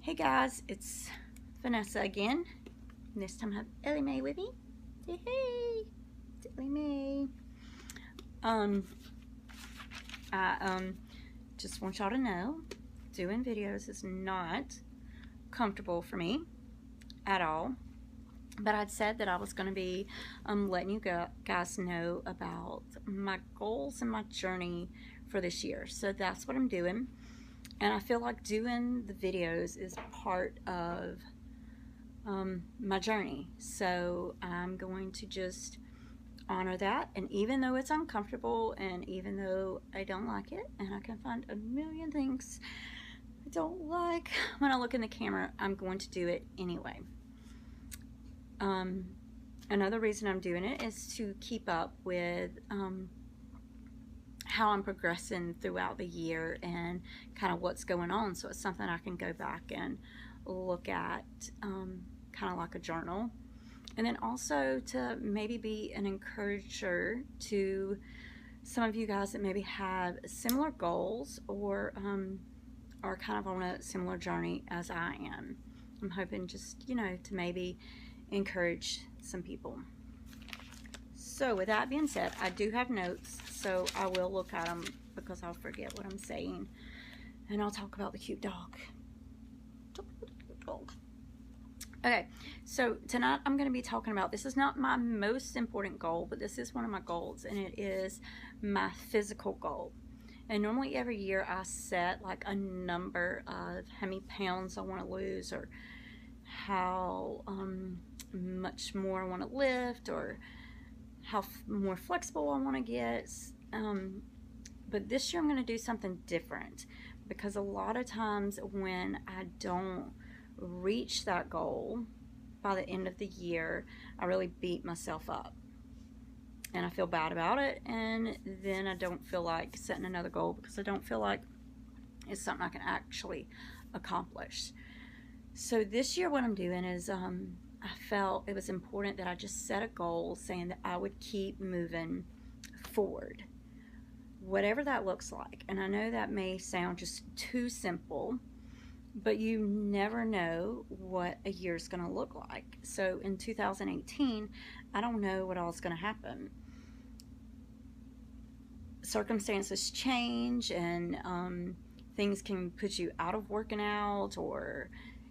Hey guys, it's Vanessa again. This time I have Ellie Mae with me. Say hey, it's Ellie Mae. I just want y'all to know, doing videos is not comfortable for me at all. But I'd said that I was going to be letting you guys know about my goals and my journey for this year. So that's what I'm doing. And I feel like doing the videos is part of my journey. So I'm going to just honor that. And even though it's uncomfortable and even though I don't like it, and I can find a million things I don't like when I look in the camera, I'm going to do it anyway. Another reason I'm doing it is to keep up with how I'm progressing throughout the year and kind of what's going on. So it's something I can go back and look at, kind of like a journal. And then also to maybe be an encourager to some of you guys that maybe have similar goals or are kind of on a similar journey as I am. I'm hoping just, to maybe encourage some people. So with that being said, I do have notes, so I will look at them because I'll forget what I'm saying. And I'll talk about the cute dog. Okay, so tonight I'm going to be talking about, this is not my most important goal, but this is one of my goals, and it is my physical goal. And normally every year I set like a number of how many pounds I want to lose, or how much more I want to lift, or how more flexible I want to get. But this year I'm going to do something different, because a lot of times when I don't reach that goal by the end of the year, I really beat myself up and I feel bad about it, and then I don't feel like setting another goal because I don't feel like it's something I can actually accomplish. So this year what I'm doing is I felt it was important that I just set a goal saying that I would keep moving forward, whatever that looks like. And I know that may sound just too simple, but you never know what a year is going to look like. So in 2018, I don't know what all is going to happen. Circumstances change, and things can put you out of working out or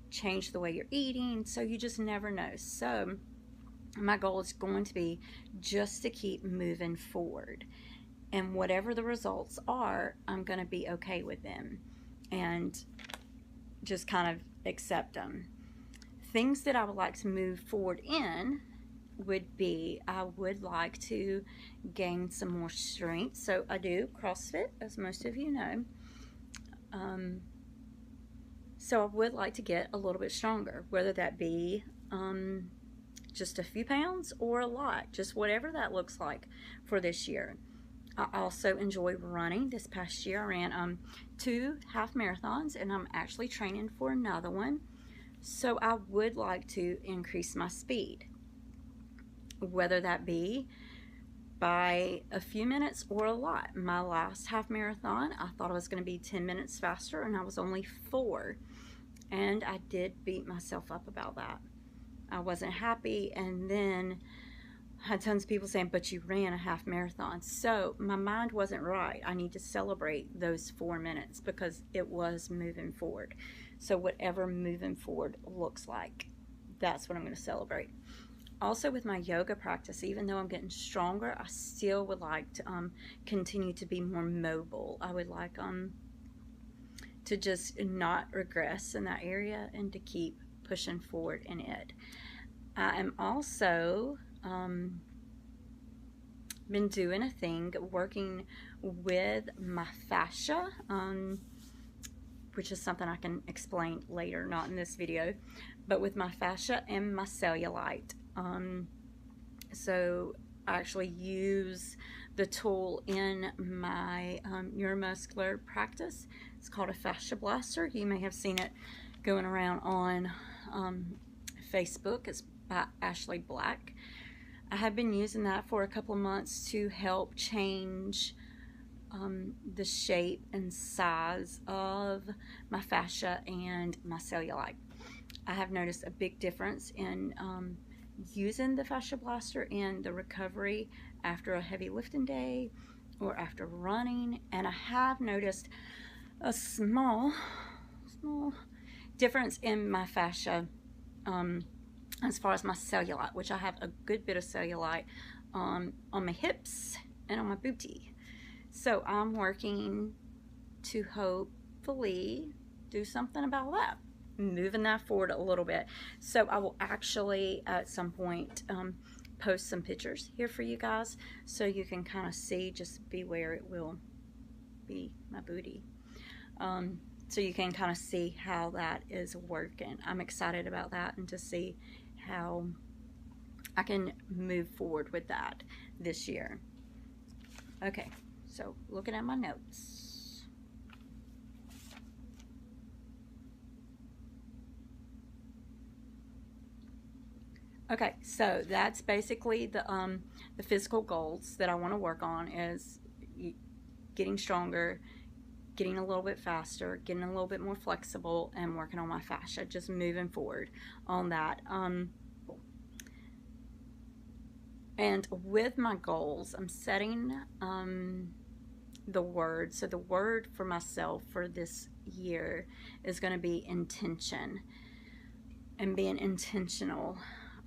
change the way you're eating, so you just never know. So my goal is going to be just to keep moving forward, and whatever the results are, I'm going to be okay with them and just kind of accept them. Things that I would like to move forward in would be, I would like to gain some more strength. So I do CrossFit, as most of you know. So I would like to get a little bit stronger, whether that be just a few pounds or a lot, just whatever that looks like for this year. I also enjoy running. This past year I ran 2 half marathons, and I'm actually training for another one. So I would like to increase my speed, whether that be by a few minutes or a lot. My last half marathon, I thought I was going to be 10 minutes faster, and I was only 4. And I did beat myself up about that. I wasn't happy, and then I had tons of people saying, but you ran a half marathon. So my mind wasn't right. I need to celebrate those 4 minutes because it was moving forward. So whatever moving forward looks like, that's what I'm going to celebrate. Also with my yoga practice, even though I'm getting stronger, I still would like to continue to be more mobile. I would like to just not regress in that area and to keep pushing forward in it. I am also been doing a thing working with my fascia, which is something I can explain later, not in this video, but with my fascia and my cellulite. So I actually use the tool in my neuromuscular practice. It's called a fascia blaster. You may have seen it going around on Facebook. It's by Ashley Black. I have been using that for a couple of months to help change the shape and size of my fascia and my cellulite. I have noticed a big difference in using the fascia blaster in the recovery after a heavy lifting day or after running, and I have noticed a small difference in my fascia as far as my cellulite, which I have a good bit of cellulite on my hips and on my booty. So I'm working to hopefully do something about that, moving that forward a little bit. So I will actually at some point post some pictures here for you guys so you can kind of see, just be where it will be my booty. So you can kind of see how that is working. I'm excited about that and to see how I can move forward with that this year. Okay, so looking at my notes. Okay, so that's basically the physical goals that I want to work on, is getting stronger, getting a little bit faster, getting a little bit more flexible, and working on my fascia, just moving forward on that. And with my goals, I'm setting the word. So the word for myself for this year is going to be intention and being intentional.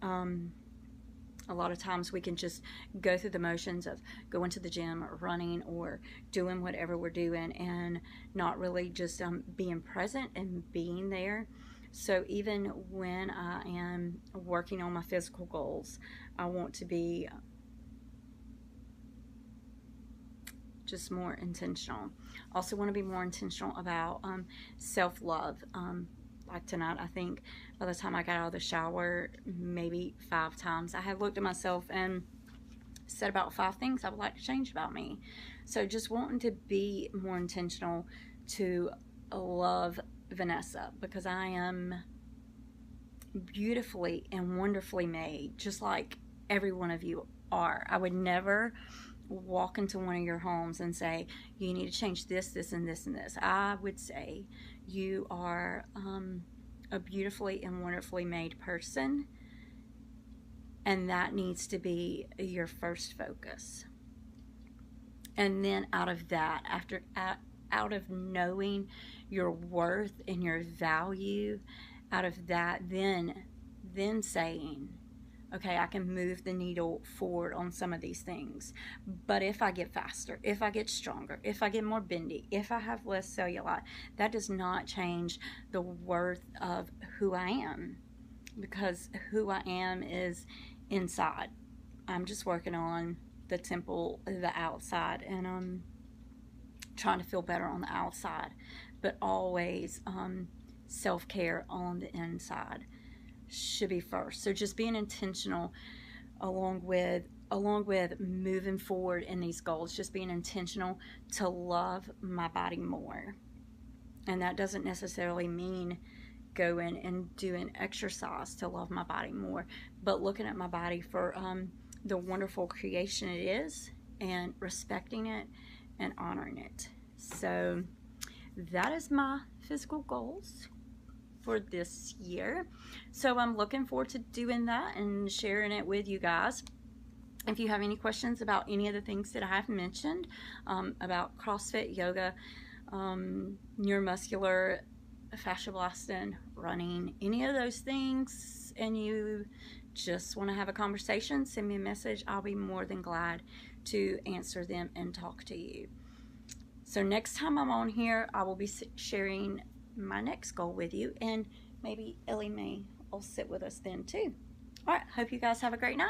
A lot of times we can just go through the motions of going to the gym or running or doing whatever we're doing and not really just being present and being there. So even when I am working on my physical goals, I want to be just more intentional. Also want to be more intentional about self-love. Like tonight, I think by the time I got out of the shower, maybe 5 times, I had looked at myself and said about 5 things I would like to change about me. So just wanting to be more intentional to love Vanessa, because I am beautifully and wonderfully made, just like every one of you are. I would never walk into one of your homes and say, you need to change this, this, and this, and this. I would say you are a beautifully and wonderfully made person, and that needs to be your first focus. And then out of that, out of knowing your worth and your value, out of that, then saying, okay, I can move the needle forward on some of these things. But if I get faster, if I get stronger, if I get more bendy, if I have less cellulite, that does not change the worth of who I am, because who I am is inside. I'm just working on the temple, the outside, and I'm trying to feel better on the outside, but always self-care on the inside should be first. So just being intentional along with moving forward in these goals, just being intentional to love my body more. And that doesn't necessarily mean going and doing exercise to love my body more, but looking at my body for the wonderful creation it is, and respecting it and honoring it. So that is my physical goals for this year. So I'm looking forward to doing that and sharing it with you guys. If you have any questions about any of the things that I have mentioned, about CrossFit, yoga, neuromuscular, fascia blasting, running, any of those things, and you just want to have a conversation, send me a message. I'll be more than glad to answer them and talk to you. So next time I'm on here, I will be sharing my next goal with you, and maybe Ellie Mae will sit with us then too. All right, hope you guys have a great night.